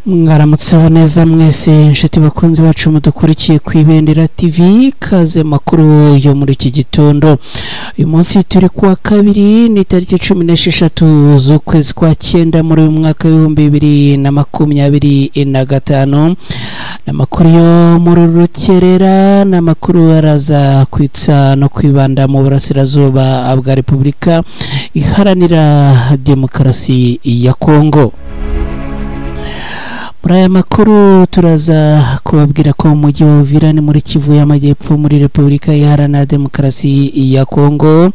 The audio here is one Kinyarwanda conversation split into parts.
Mwaramutseho neza mwese inshuti bakunzi bacu mudukurikiye ku Ibendera TV, kaze makuru yo muri iki gitondo. Uyu munsi turi kuwa kabiri ni tariki 16 z'ukwezi kwa 9 muri uyu mwaka wa 2025. Namakuru yo muri Rukerera, namakuru araza kwitsa no kwibanda mu burasirazuba bwa Repubulika Iharanira Demokarasi ya Kongo. Muri aya makuru turaza kubabwira ko mu mujyi wa Uvira ni muri Kivu y'Amajyepfo muri Repubulika Iharanira Demokarasi ya Kongo,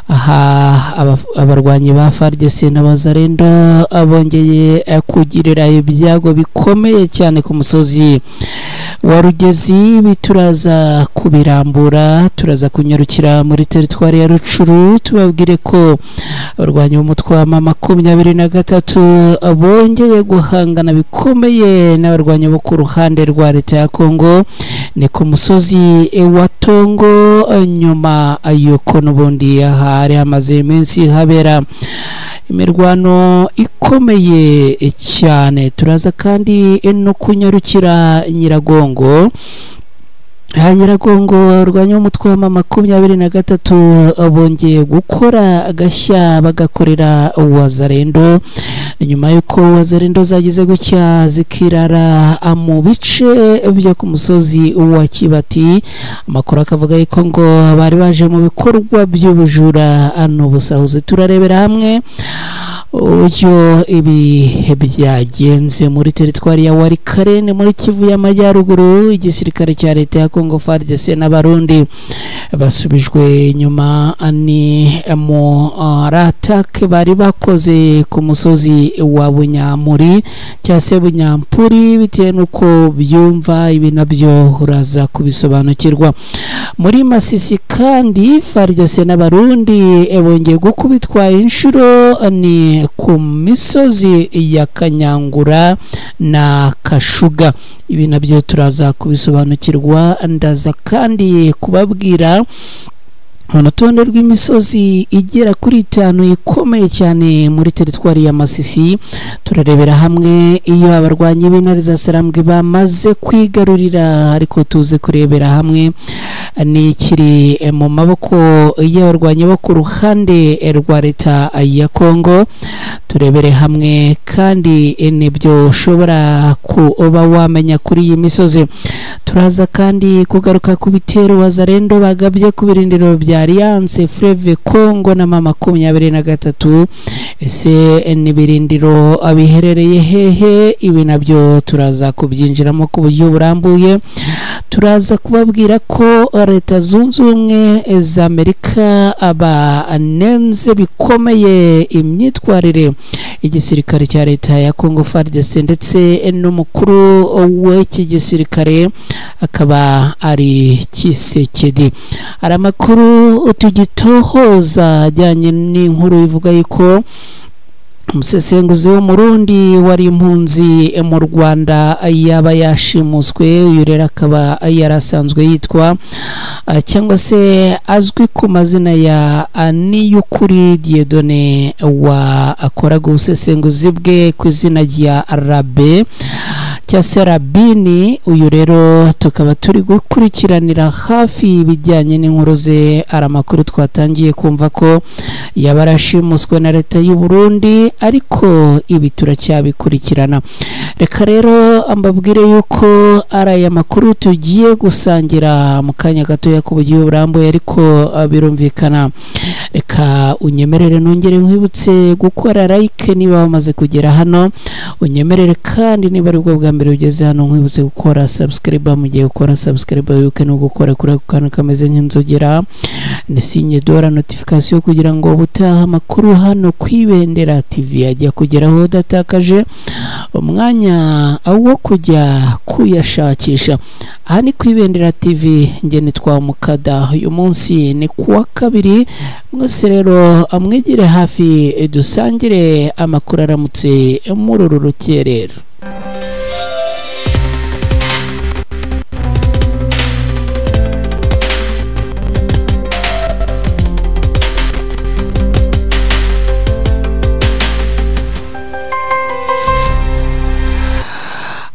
aha abarwanyi ba FARDC n'abazarendo abongeye kugirira ibyago bikomeye cyane ku musozi wa Rugezi. Bituraza kubirambura, turaza kunyarukira muri teritwari ya Rucuru tubabwire ko abarwanyi b'umutwe wa M23 bongeye guhangana bikomeye n'abarwanyi bo ku ruhande rwa leta ya Kongo ni ku musozi wa Tongo, nyuma yuko n'ubundi hari hamaze iminsi habera imirwano ikomeye cyane. Turaza kandi no kunyarukira Nyiragongo. Nyiragongo rwanya umutwe wa M23 bongeye gukora agashya bagakorera wazarendo nyuma yuko wazarendo zagize gutya zikirara mu bice byo ku musozi wa Kibati. Amakuru akavuga yuko ngo bari baje mu bikorwa by'ubujura n'ubusahuzi. Turarebera hamwe uburyo ibihe byagenze muri teritwari ya Walikale muri Kivu y'Amajyaruguru. Igisirikare cya leta ya Kongo FARDC n'abarundi basubijwe nyuma ni mu attack bari bakoze ku musozi wa Bunyamuri cyase Bunyampuri, bitewe nuko byumva ibi nabyo uraza kubisobanukirwa. Muri Masisi kandi FARDC n'abarundi bongeye gukubitwa inshuro ni ku misozi ya Kanyangura na Kashuga. Ibi nabyo turaza kubisobanukirwa. Ndaza kandi kubabwira urutonde rw'imisozi igera kuri 5 ikomeye cyane muri teritwari ya Masisi. Turarebera hamwe iyo abarwanyi b'intare za Sarambwe bamaze kwigarurira, ariko tuze kurebera hamwe ni kiri mu maboko y'abarwanyi bo ku ruhande rwa leta ya Kongo. Turebere hamwe kandi nibyo ushobora kuba wamenya kuri iyi misozi. Turaza kandi kugaruka ku bitero wazarendo bagabye ku birindiro bya Alliance Fleuve Congo na M23. Ese ni birindiro abiherereye hehe? Ibi nabyo turaza kubyinjiramo ku buryo burambuye. Turaza kubabwira ko leta zunze ubumwe za Amerika abanenze bikomeye imyitwarire igisirikare cya leta ya Kongo FARDC ndetse n'umukuru w'iki gisirikare akaba ari Kisekedi. Ari amakuru tugitohoza ajyanye n'inkuru ivuga yuko umusesenguzi wo Murundi wari impunzi mu Rwanda yaba yashimuswe. Uyu rero akaba yarasanzwe yitwa cyangwa se azwi ku mazina ya Niyukuri Dieudonné wa akoraga ubusesenguzi bwe ku izina rya Rabe cyase Rabini. Uyu rero tukaba turi gukurikiranira hafi ibijyanye n'inkuru ze. Ari amakuru twatangiye kumva ko yabarashimuswe na leta y'u Burundi, ariko ibi turacyabikurikirana. Reka rero ambabwire yuko ari aya makuru tugiye gusangira mu kanya gatoya ku buryo burambuye, ariko birumvikana. Reka unyemerere nongere nkwibutse gukora like niba wamaze kugera hano, unyemerere kandi niba ari bwo bwa mbere ugeze hano nkwibutse gukora subscribe. Mu gihe ukora subscribe yuko no gukora kuri kantu kameze nk'inzogera ni sinye dora notification kugira ngo ubutaha amakuru hano ku Ibendera TV ajya kugeraho datakaje umwanya wo kujya kuyashakisha. Aha ni ku Ibendera TV, nge nitwa Mukada. Uyu munsi ni kuwa kabiri, mwese rero amwegere hafi dusangire amakuru aramutse muri uru rukerera.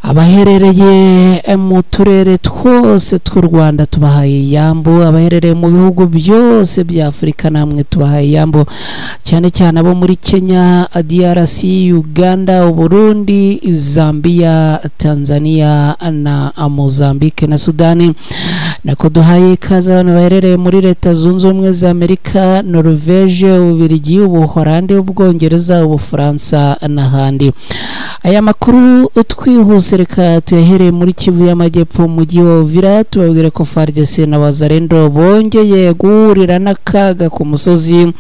abaherereye mu turere twose tw'u Rwanda tubahaye iyambo, abaherereye mu bihugu byose bya Afurika namwe tubahaye iyambo, cyane cyane abo muri Kenya, DRC, Uganda, Burundi, Zambia, Tanzania na Mozambique na Sudani. Nako duhaye ikaze abantu baherereye muri Leta Zunze Ubumwe za Amerika, Norvege, Ububiligi, Ubuholandi, Ubwongereza, Ubufaransa n'ahandi. Aya makuru twihuse reka tuyahereye muri Kivu y'Amajyepfo mu mujyi wa Uvira, tubabwire ko FARDC na Wazalendo bongeye guhurira n'akaga ku musozi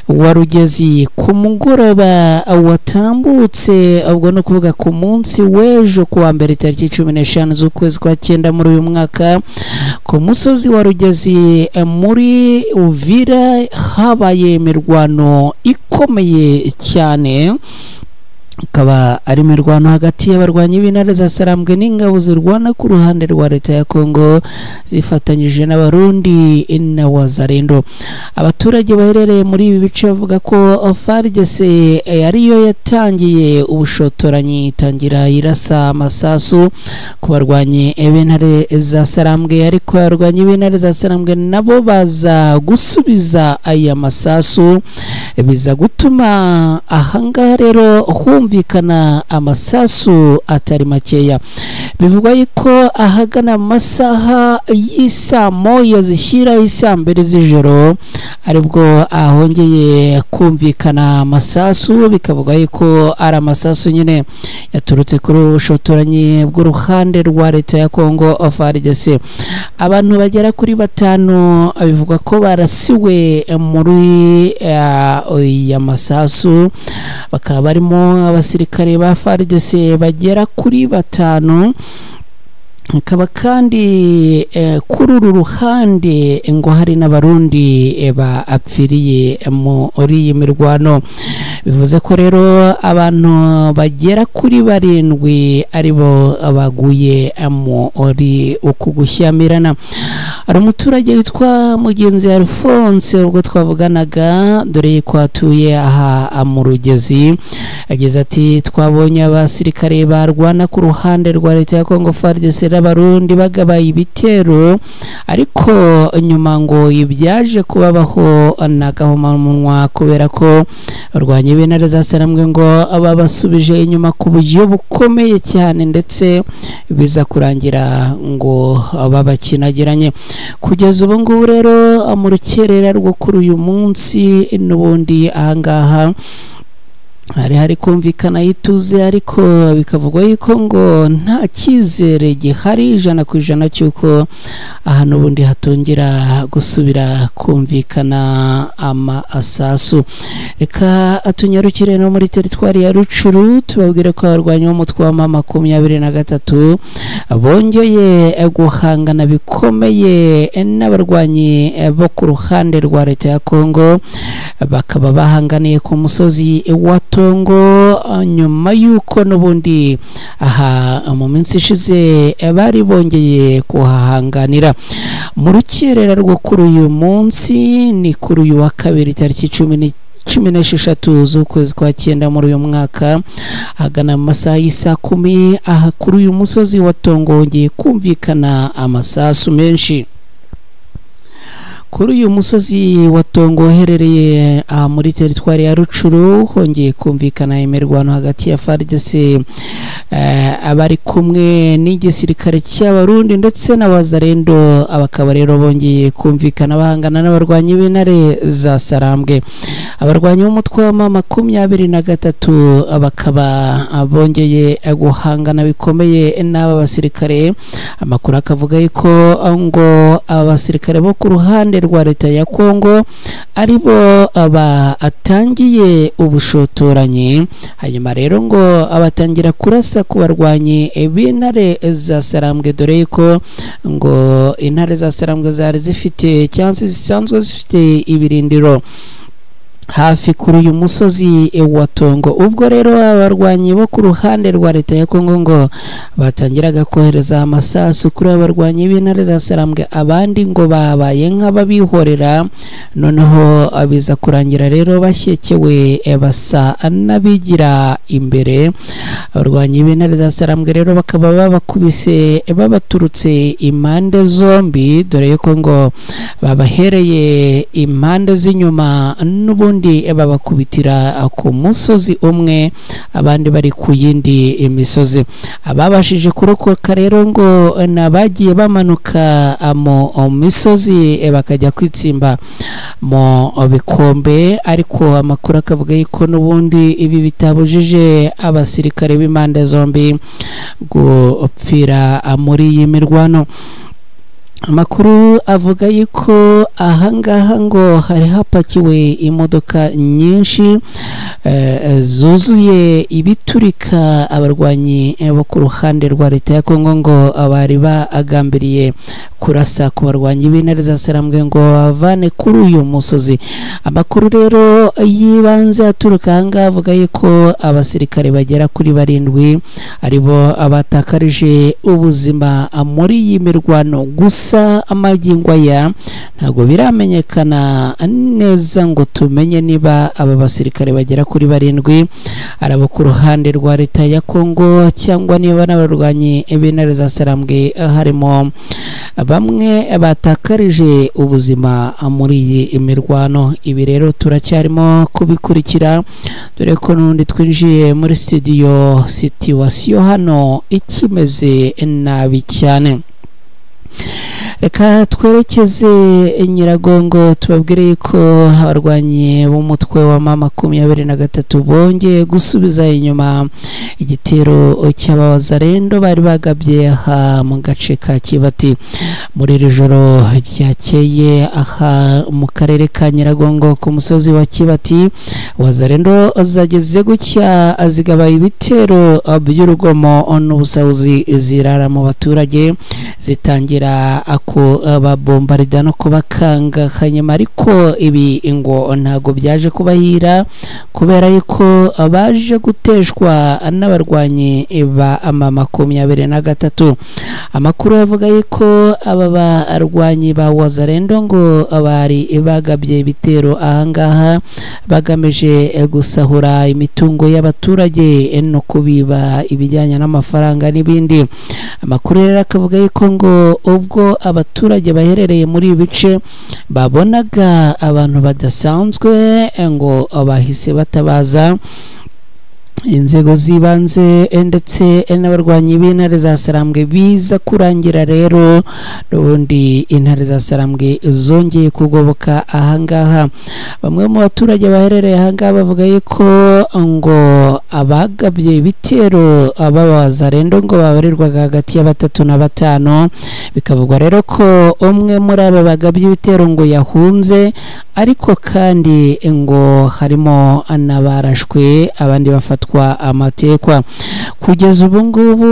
wa Rugezi ku mugoroba watambutse, ubwo no kuvuga ku munsi w'ejo kuwa mbere tariki 15 z'ukwezi kwa 9 muri uyu mwaka, ku musozi wa Rugezi muri Uvira habaye imirwano ikomeye cyane. Ikaba ari imirwano hagati y'abarwanyi b'intare za Sarambwe n'ingabo zirwana ku ruhande rwa leta ya Kongo zifatanyije n'abarundi na Wazalendo. Abaturage baherereye muri ibi bice bavuga ko FARDC ariyo yatangiye ubushotoranyi, itangira irasa amasasu ku barwanyi b'intare za Sarambwe, ariko abarwanyi b'intare za Sarambwe nabo baza gusubiza aya masasu, biza gutuma ahangaha rero humvikana amasasu atari makeya. Bivugwa yuko ahagana amasaha y'isa moya zishyira isa mbere z'ijoro aribwo ahongeye kumvikana amasasu, bikavuga yuko ari amasasu nyine yaturutse kuri ubushotoranyi bw'uruhande rwa leta ya Kongo FARDC. Abantu bagera kuri 5 bivuga ko barasiwe muri ya masasu, bakaba barimo abasirikare ba FARDC bagera kuri 5. Kaba kandi kuri uru ruhande ngo hari n'abarundi bapfiriye muri iyi mirwano. Bivuze ko rero abantu bagera kuri 7 aribo baguye muri uku gushyamirana. Ari umuturage witwa Mugenzi Alphonse ubwo twavuganaga, dore ko atuye aha mu Rugezi, ageze ati twabonye abasirikare barwana ku ruhande rwa leta ya Kongo FARDC n'abarundi bagabaye ibitero, ariko nyuma ngo ibyaje kubabaho nagahomamunwa kubera ko barwanye b'intare za Sarambwe ngo babasubije inyuma ku buryo bukomeye cyane, ndetse biza kurangira ngo babakinagiranye. Kugeza ubu ngubu rero mu rukerera rwo kuri uyu munsi n'ubundi ahangaha hari kumvikana yituze, ariko bikavugwa yuko ngo nta cyizere gihari 100% cyuko aha n'ubundi hatongera gusubira kumvikana amasasu. Reka atunyarukire no muri teritwari ya Rucuru, tubabwire ko abarwanyi b'umutwe wa M23 bongeye guhangana bikomeye n'abarwanyi bo ku ruhande rwa leta ya Kongo, bakaba bahanganiye ku musozi wa Tongo nyuma yuko n'ubundi aha mu minsi ishize bari bongeye kuhahanganira. Mu rukerera rwo kuri uyu munsi ni kuri uyu wa kabiri tariki 16 z'ukwezi kwa 9 muri uyu mwaka, hagana mu masaha y'isa 10 aha kuri uyu musozi wa Tongo hongeye kumvikana amasasu menshi. Kuri uyu musozi wa Tongo uherereye muri teritwari ya Rucuru hongeye kumvikana imirwano hagati ya FARDC abari kumwe n'igisirikare cy'abarundi ndetse na Wazalendo, abakaba rero bongeye kumvikana bahangana n'abarwanyi b'intare za Sarambwe. Abarwanyi b'umutwe wa M23 bakaba bongeye guhangana bikomeye n'aba basirikare. Amakuru akavuga yuko ngo abasirikare bo ku ruhande rwa leta ya Kongo aribo atangiye ubushotoranyi, hanyuma rero ngo abatangira kurasa ku barwanyi b'intare za Sarambwe, dore ko ngo intare za Sarambwe zari zifite cyangwa zisanzwe zifite ibirindiro hafi kuri uyu musozi wa Tongo. Ubwo rero abarwanyi bo ku ruhande rwa leta ya Kongo ngo batangiraga kohereza amasasu kuri abarwanyi b'intare za Sarambwe, abandi ngo babaye nk'ababihorera, noneho abiza kurangira rero bashyekewe basa n'abigira imbere. Abarwanyi b'intare za Sarambwe rero bakaba babakubise babaturutse impande zombi, dore ko ngo babahereye impande z'inyuma n'ubundi babakubitira ku musozi umwe, abandi bari ku yindi imisozi. Ababashije kurokoka rero ngo nabagiye bamanuka mu misozi bakajya kwitsimba mu bikombe, ariko amakuru akavuga yuko n'ubundi ibi bitabujije abasirikare b'impande zombi gupfira muri iyi mirwano. Amakuru avuga yuko ahangaha ngo hari hapakiwe imodoka nyinshi zuzuye ibiturika abarwanyi bo ku ruhande rwa leta ya Kongo ngo bari bagambiriye kurasa ku barwanyi b'intare za Sarambwe ngo bavane kuri uyu musozi. Amakuru rero yibanze aturuka ahangaha avuga yuko abasirikare bagera kuri 7 aribo abatakarije ubuzima muri iyi mirwano. Gusa amagingo aya ntabwo biramenyekana neza ngo tumenye niba aba basirikare bagera kuri 7 arabo ku ruhande rwa leta ya Kongo cyangwa niba n'abarwanyi b'intare za Sarambwe harimo bamwe batakarije ubuzima muri iyi mirwano. Ibi rero turacyarimo kubikurikira, dore ko n'undi twinjiye muri studio situation hano ikimeze nabi cyane. Reka twerekeze Nyiragongo tubabwire ko abarwanyi b'umutwe wa M23 bongeye gusubiza inyuma igitero cy'abawazarendo bari bagabye aha mu gace ka Kibati muri iri joro ryakeye aha mu karere ka Nyiragongo ku musozi wa Kibati. Wazarendo zageze gutya azigaba ibitero by'urugomo n'ubusahuzi zirara mu baturage, zitangira ako babombarida no kubakanga hanyuma, ariko ibi ngo ntago byaje kubahira kubera yuko abaje guteshwa n'abarwanyi ba M23. Amakuru avuga yuko aba barwanyi ba Wazarendo ngo bari bagabye ibitero ahangaha bagamije gusahura imitungo y'abaturage no kubiba ibijyanye n'amafaranga n'ibindi. Amakuru rero akavuga yuko ngo ubwo abaturage baherereye muri ibice babonaga abantu badasanzwe ngo bahise batabaza inzego zibanze ndetse n'abarwanyi b'intare za Sarambwe. Biza kurangira rero n'ubundi intare za Sarambwe zongeye kugoboka ahangaha. Bamwe mu baturage baherereye ahangaha bavuga yuko ngo abagabye ibitero abawazarendo ngo babarirwaga hagati ya 3 na 5. Bikavugwa rero ko umwe muri aba bagabye ibitero ngo yahunze, ariko kandi ngo harimo anabarashwe abandi bafatwa amatekwa. Kugeza ubu ngubu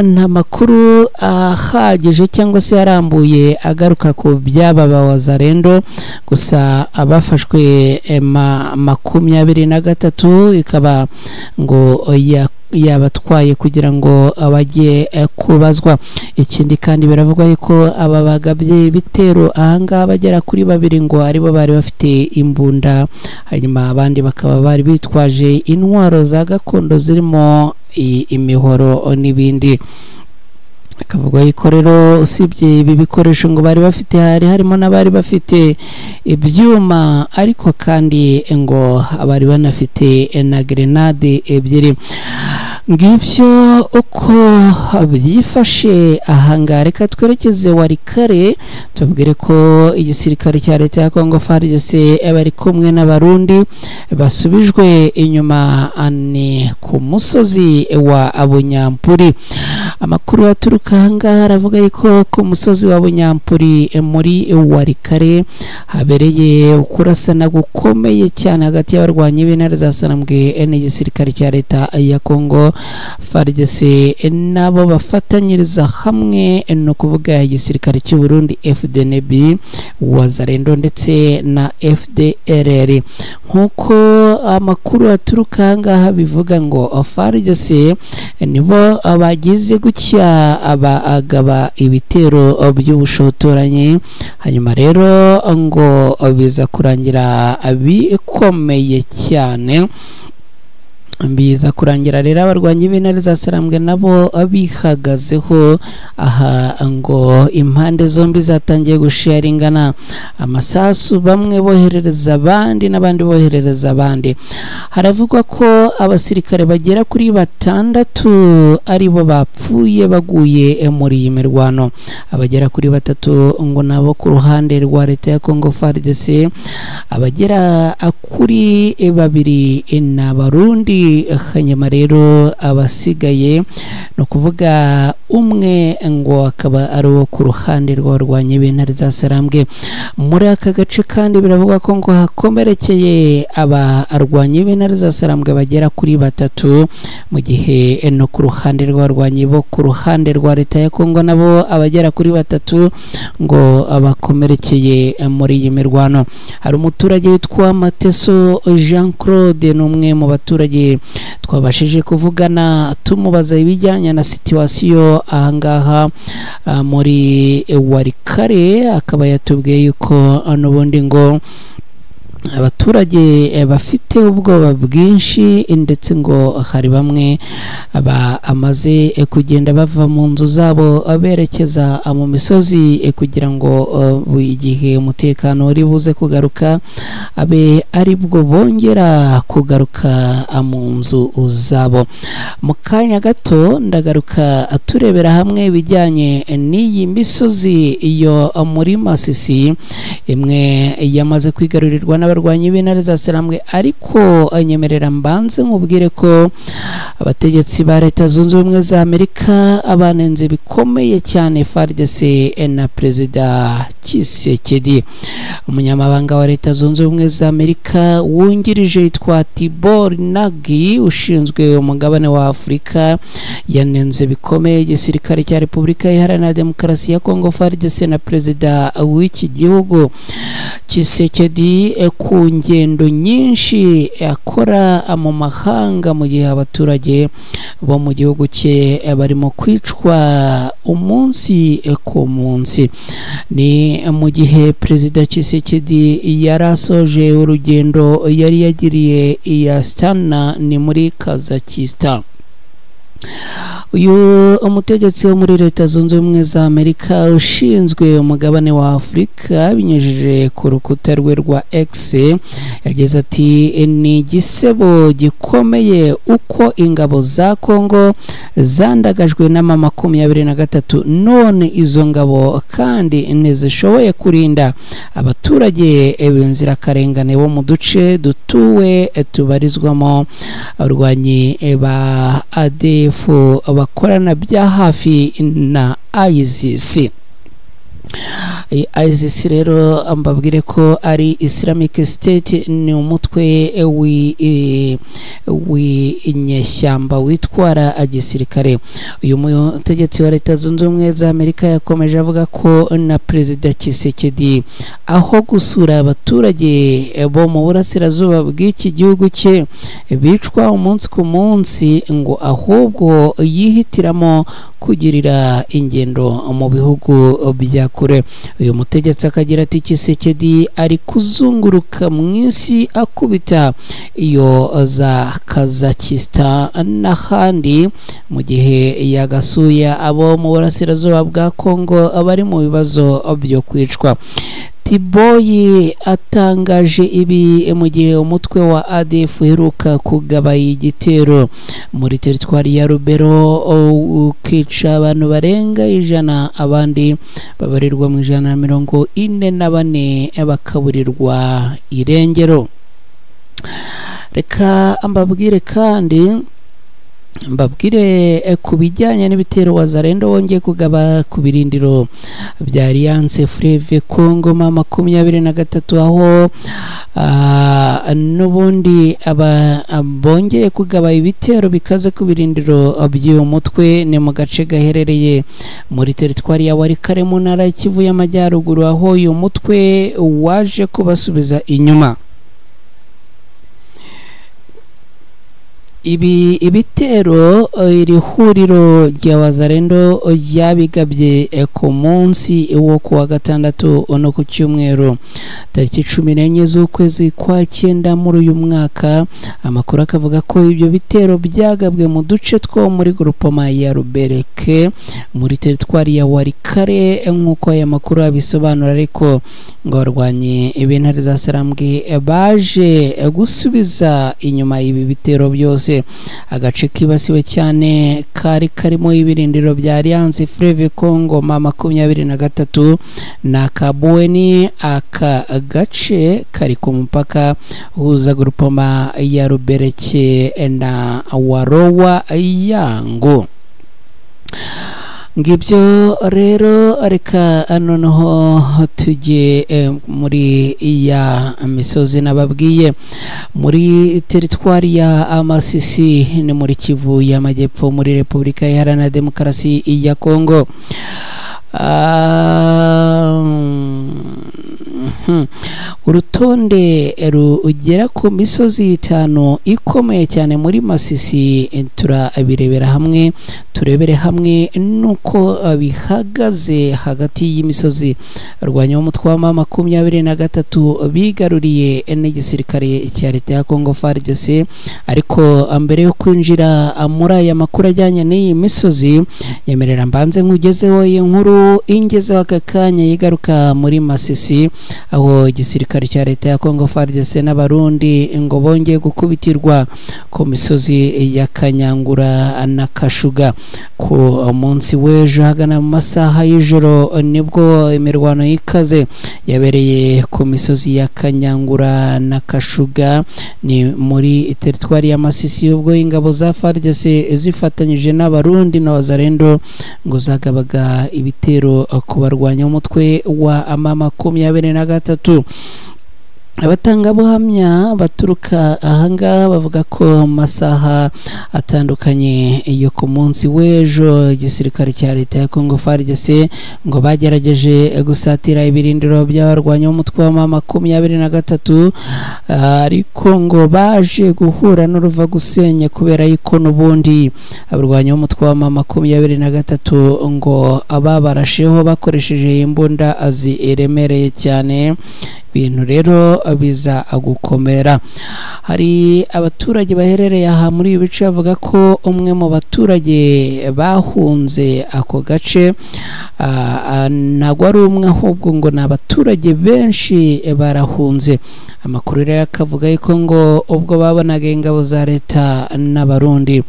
nta makuru ahagije cyangwa se yarambuye agaruka ku byaba bawazarendo, gusa abafashwe M23 ikaba ngo yabatwaye kugira ngo abajye kubazwa. Ikindi kandi biravugwa yuko aba bagabye ibitero ahangaha bagera kuri 2 ngo aribo bari bafite imbunda, hanyuma abandi bakaba bari bitwaje intwaro za gakondo zirimo imihoro n'ibindi. Akavuga yuko rero usibye ibi bikoresho ngo bari bafite harimo n'abari bafite ibyuma, ariko kandi ngo abari banafite na grenade 2. Ngibyo uko byifashe ahangaha. Reka twerekeze Warikare tubwire ko igisirikare cya leta ya Kongo FARDC bari kumwe n'abarundi basubijwe inyuma ni ku musozi wa Bunyampuri. Amakuru aturuka ahangaha aravuga yuko ku musozi wa Bunyampuri muri Warikare habereye ukurasana gukomeye cyane hagati y'abarwanyi b'intare za Sarambwe n'igisirikare cya leta ya Kongo. FARDC nabo bafatanyiriza hamwe no kuvuga igisirikare cy'u Burundi FDNB, Wazalendo ndetse na FDLR. Nkuko amakuru aturuka ngaha bivuga ngo FARDC nibo abagize gutya abagaba ibitero by'ubushotoranyi, hanyuma rero ngo biza kurangira bikomeye cyane. Biza kurangira rero abarwanyi b'intare za Sarambwe nabo abihagazeho. Aha ngo impande zombi zatangiye gusharingana amasasu, bamwe boherereza abandi n'abandi boherereza abandi. Haravugwa ko abasirikare bagera kuri 6 aribo bapfuye baguye muri iyi mirwano, abagera kuri 3 ngo nabo ku ruhande rwa leta ya Congo FARDC, abagera kuri 2 n'abarundi. Hanyuma rero abasigaye no kuvuga umwe ngo akaba ari wo ku ruhande rw'abarwanyi b'intare za Sarambwe. Muri aka gace kandi biravuga ko ngo hakomerekeye abarwanyi b'intare za Sarambwe bagera kuri 3, mu gihe no ku ruhande rw'abarwanyi bo ku ruhande rwa leta ya Kongo nabo abagera kuri 3 ngo abakomerekeye muri iyi mirwano. Hari umuturage witwa Mateso Jean Claude, n'umwe mu baturage twabashije kuvugana tumubaza ibijyanye na situasiyo ahangaha muri Warikare, akaba yatubwiye yuko n'ubundi ngo abaturage bafite ubwoba bwinshi, ndetse ngo hari bamwe amaze kugenda bava mu nzu zabo berekeza mu misozi kugira ngo igihe umutekano uri buze kugaruka abe ari bwo bongera kugaruka mu nzu zabo. Mu kanya gato ndagaruka turebera hamwe ibijyanye n'iyi misozi yo muri Masisi, imwe yamaze kwigarurirwa n'abarwanyi b'intare za Sarambwe, ariko anyemerera mbanze nkubwire ko abategetsi ba Leta Zunze Ubumwe za Amerika abanenze bikomeye cyane FARDC na Perezida Tshisekedi. Umunyamabanga wa Leta Zunze Ubumwe za Amerika wungirije yitwa Tibor Nagi ushinzwe umugabane wa Afurika yanenze bikomeye igisirikare cya Repubulika Iharanira Demokarasi ya Kongo FARDC na Perezida w'iki gihugu Tshisekedi ku ngendo nyinshi akora mu mahanga, mu gihe abaturage bo mu gihugu cye barimo kwicwa umunsi ku munsi. Ni mu gihe Perezida Tshisekedi yarasoje urugendo yari yagiriye i Astana ni muri Kazakhstan. Uyu umutegetsi wo muri Leta Zunze Ubumwe za Amerika ushinzwe umugabane wa Afurika binyujije ku rukuta rwe rwa X yagize ati ni igisebo gikomeye uko ingabo za Kongo zandagajwe na 23, none izo ngabo kandi ntizishoboye kurinda abaturage b'inzirakarengane bo mu duce dutuwe tubarizwamo abarwanyi ba ADF bakorana bya hafi na ISIS. ISIS rero mbabwire ko ari Islamic State, ni umutwe w'inyeshyamba witwara agisirikare. Uyu mutegetsi wa Leta Zunze Ubumwe za Amerika yakomeje avuga ko na Perezida Tshisekedi aho gusura abaturage bo mu burasirazuba bw'iki gihugu cye bicwa umunsi ku munsi, ngo ahubwo yihitiramo kugirira ingendo mu bihugu bya kure. Uyu mutegetsi akagira ati Tshisekedi ari kuzunguruka mu isi akubita iyo za Kazakhstan n'ahandi, mu gihe yagasuye abo mu burasirazuba bwa Kongo abari mu bibazo byo kwicwa. Tiboyi atangaje ibi mu gihe umutwe wa ADF uheruka kugaba igitero muri teritwari ya Rubero ukica abantu barenga 100, abandi babarirwa mu 144 bakaburirwa irengero. Reka ambabwire kandi mbabwire ku bijyanye n'ibitero Wazalendo wongeye kugaba ku birindiro bya Alliance Fleuve Congo M23 aho n'ubundi bongeye kugaba ibitero bikaze ku birindiro by'uyu mutwe ni mu gace gaherereye muri teritwari ya Walikale mu ntara y'Kivu y'Amajyaruguru aho uyu mutwe waje kubasubiza inyuma. Ibitero iri huriro rya Wazalendo ryabigabye ku munsi wo kuwa gatandatu no ku cyumweru tariki 14 z'ukwezi kwa 9 muri uyu mwaka. Amakuru akavuga ko ibyo bitero byagabwe mu duce two muri groupement ya Rubereke muri teritwari ya Walikale nk'uko aya makuru abisobanura, ariko ngo barwanye ibintare za Sarambwe baje gusubiza inyuma ibi bitero byose. Agace kibasiwe cyane kari karimo ibirindiro bya Alliance Fleuve Congo M23 na Kabweni. Aka gace kari ku mupaka uhuza groupement ya Rubereke na Warowa Yango. Ngibyo rero reka noneho tujye muri ya misozi nababwiye muri teritwari ya Masisi ni muri Kivu y'Amajyepfo muri Repubulika Iharanira Demokarasi ya Kongo. Urutonde rugera ku misozi 5 ikomeye cyane muri Masisi turabirebera hamwe, turebere hamwe nuko bihagaze hagati y'imisozi rwanya umutwe wa M23 bigaruriye n'igisirikare cya leta ya Congo FARDC. Ariko mbere yo kwinjira muri aya makuru ajyanye n'iyi misozi, yemerera mbanze nkugezeho inkuru ingezeho aka kanya yigaruka muri Masisi aho igisirikare cya leta ya Congo FARDC n'abarundi ngo bongeye gukubitirwa ku misozi ya Kanyangura na Kashuga. Ku munsi w'ejo hagana mu masaha y'ijoro nibwo imirwano y'ikaze yabereye ku misozi ya Kanyangura na Kashuga ni muri teritwari ya Masisi, ubwo ingabo za FARDC zifatanyije n'abarundi na Wazalendo ngo zagabaga ibitero ku barwanya umutwe wa M23. Abatangabuhamya baturuka ahangaha bavuga ko masaha atandukanye yo ku munsi w'ejo igisirikare cya leta ya Congo FARDC ngo bagerageje gusatira ibirindiro by'abarwanya umutwe wa M23, ariko ngo baje guhura n'uruva gusenya kubera yuko n'ubundi abarwanya umutwe wa M23 ngo ababarasheho bakoresheje imbunda ziremereye cyane. Ibintu rero biza gukomera. Hari abaturage baherereye aha muri ibi bice bavuga ko umwe mu baturage bahunze ako gace ntabwo ari umwe ahubwo ngo ni abaturage benshi barahunze. Amakuru rero akavuga yuko ngo ubwo babonaga ingabo za leta n'abarundi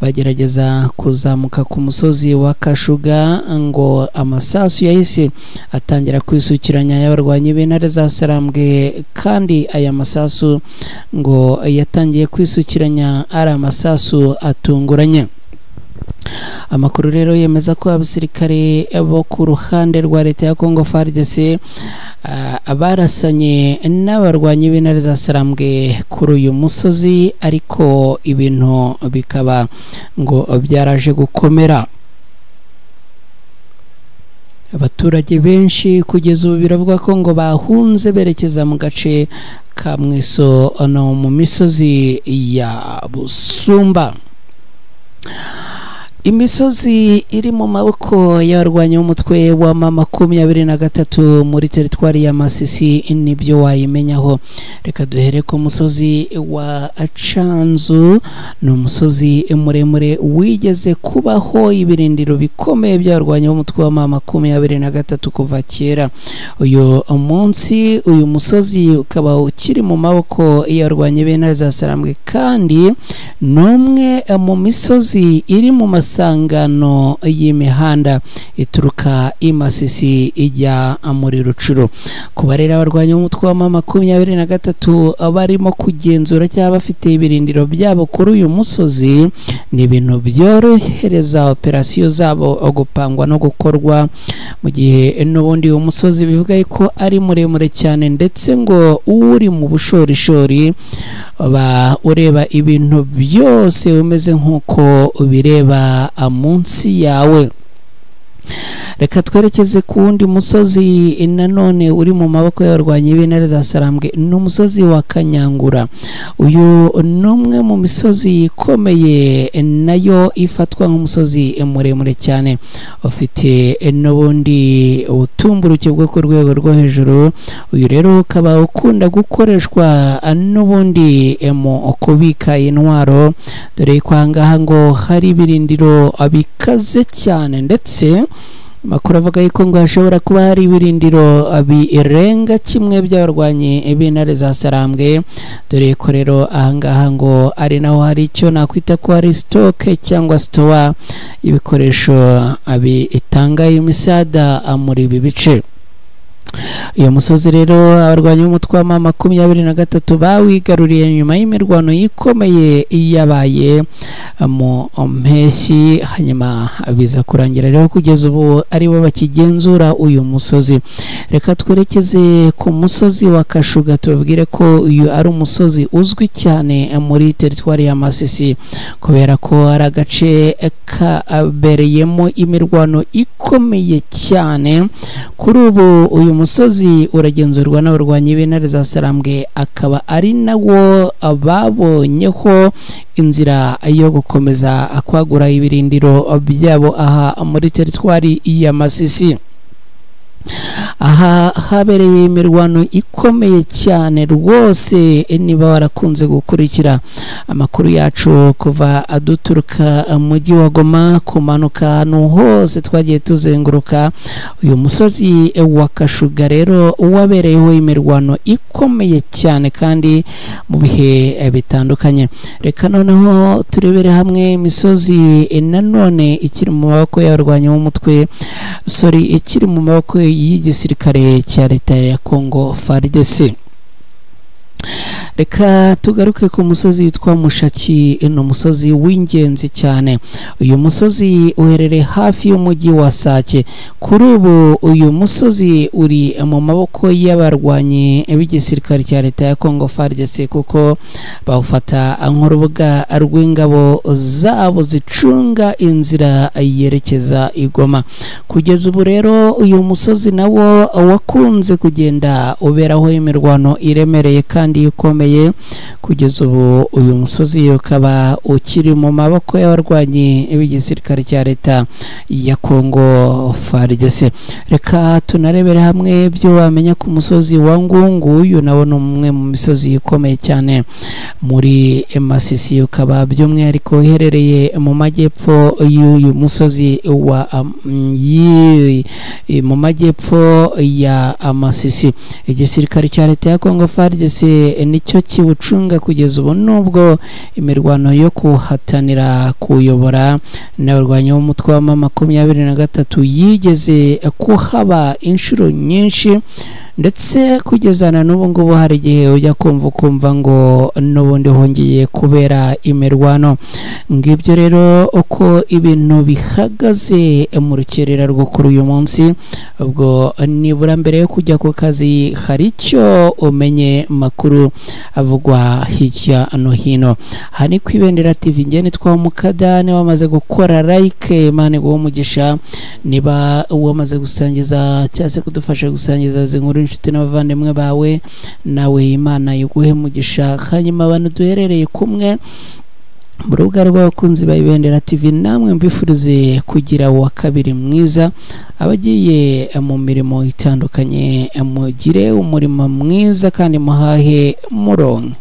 bagerageza kuzamuka ku musozi wa Kashuga ngo amasasu yahise atangira kwisukiranya y'abarwanyi b'intare za Sarambwe, kandi aya masasu ngo yatangiye kwisukiranya ari amasasu atunguranye. Amakuru rero yemeza ko abasirikare bo ku ruhande rwa leta ya Congo FARDC abarasanye n'abarwanyi b'intare za Sarambwe kuri uyu musozi, ariko ibintu bikaba ngo byaraje gukomera. Abaturage benshi kugeza ubu biravuga ko ngo bahunze berekeza mu gace ka Mweso no mu misozi ya Busumba. Imisozi iri mu maboko y'abarwanya umutwe wa M23 muri teritwari ya Masisi nibyo wayimenyaho. Reka duhere ku musozi wa Canzu, ni umusozi muremure wigeze kubaho ibirindiro bikomeye by'abarwanya umutwe wa M23 kuva kera. Uyu munsi uyu musozi ukaba ukiri mu maboko y'abarwanya b'intare za Sarambwe, kandi n'umwe mu misozi iri mu masangano y'imihanda ituruka imasisi ijya muri Rucuro. Kuba rero abarwanya umutwe wa 23 barimo kugenzura cyangwa bafite ibirindiro byabo kuri uyu musozi, ni ibintu byorohereza operasiyo zabo gupangwa no gukorwa, mu gihe n'ubundi uwo musozi bivuga ko ari muremure cyane ndetse ngo uri mu bushorishori ba ureba ibintu byose umeze nk'uko ubireba munsi yawe. Reka twerekeze ku wundi musozi nanone uri mu maboko y'abarwanyi b'intare za Sarambwe, n'umusozi wa Kanyangura. Uyu numwe mu misozi ikomeye nayo ifatwa nk'umusozi muremure cyane, ufite n'ubundi ubutumburuke bwo ku rwego rwo hejuru. Uyu rero ukaba ukunda gukoreshwa n'ubundi mu kubika intwaro, dore ko ahangaha ngo hari ibirindiro bikaze cyane, ndetse makuru avuga yuko ngo hashobora kuba hari ibirindiro birenga kimwe by'abarwanyi b'intare za Sarambwe, dore ko rero ahangaha ngo ari naho hari icyo nakwita ko hari stoke cyangwa store y'ibikoresho bitanga imisada muri ibi bice. Uyu musozi rero abarwanyi b'umutwe wa 23 bawigaruriye nyuma y'imirwano ikomeye yabaye mu mpeshyi, hanyuma biza kurangira rero kugeza ubu aribo bakigenzura uyu musozi. Reka twerekeze ku musozi wa Kashuga, tubabwire ko uyu ari umusozi uzwi cyane muri teritwari ya Masisi, kubera ko ari agace kabereyemo imirwano ikomeye cyane. Kuri ubu uyu musozi uragenzurwa n'abarwanyi b'intare za Sarambwe, akaba ari nawo babonyeho inzira yo gukomeza kwagura ibirindiro byabo aha muri teritwari ya Masisi. Aha habereye imirwano ikomeye cyane rwose. Niba warakunze gukurikira amakuru yacu kuva aduturuka mujyi wa Goma kumanuka hano hose twagiye tuzenguruka, uyu musozi wa Kashuga rero wabereyeho imirwano ikomeye cyane kandi mu bihe bitandukanye. Reka noneho turebere hamwe imisozi nanone ikiri mu maboko y'abarwanyi b'umutwe ikiri mu maboko y'igisirikare cya leta ya Congo FARDC. Reka tugaruke ku musozi witwa Mushaki, no musozi w'ingenzi cyane. Uyu musozi uherereye hafi y'umujyi wa Sake. Kuri ubu uyu musozi uri mu maboko y'abarwanyi b'igisirikare cya leta ya Congo FARDC, kuko bawufata nk'urubuga rw'ingabo zabo zicunga inzira yerekeza Igoma. Kugeza ubu rero uyu musozi nawo wakunze kugenda uberaho imirwano iremereye kandi ikomeye. Kugeza ubu uyu musozi ukaba ukiri mu maboko y'abarwanyi b'igisirikare cya leta ya Congo FARDC. Reka tunarebere hamwe byo wamenya ku musozi wa Ngungu. Uyu nawo ni umwe mu misozi ikomeye cyane muri Masisi, ukaba by'umwihariko uherereye mu majyepfo y'uyu musozi wa mu majyepfo ya Masisi. Igisirikare cya leta ya Congo FARDC nicyo kiwucunga kugeza ubu, nubwo imirwano yo kuhatanira kuyobora n'abarwanyi b'umutwe wa 23 yigeze kuhaba inshuro nyinshi, ndetse kugezana n'ubu ngubu hari igihe ujya kumva ngo n'ubundi hongeye kubera imirwano. Ngibyo rero uko ibintu bihagaze mu rukerera rwo kuri uyu munsi. Ubwo nibura mbere yo kujya ku kazi hari icyo umenye makuru avugwa hirya no hino. Hani ku Ibendera TV, njye nitwa Mukadane. Wamaze gukora like, Imana guha umugisha. Niba wamaze gusangiza cyangwa se kudufasha gusangiza zinkuru inshuti n'abavandimwe bawe, nawe Imana iguhe umugisha. Hanyuma abantu duherereye kumwe mu rubuga rw'abakunzi ba Ibendera TV, namwe mbifurize kugira wa kabiri mwiza. Abagiye mu mirimo itandukanye mugire umurimo mwiza kandi muhahe muronke.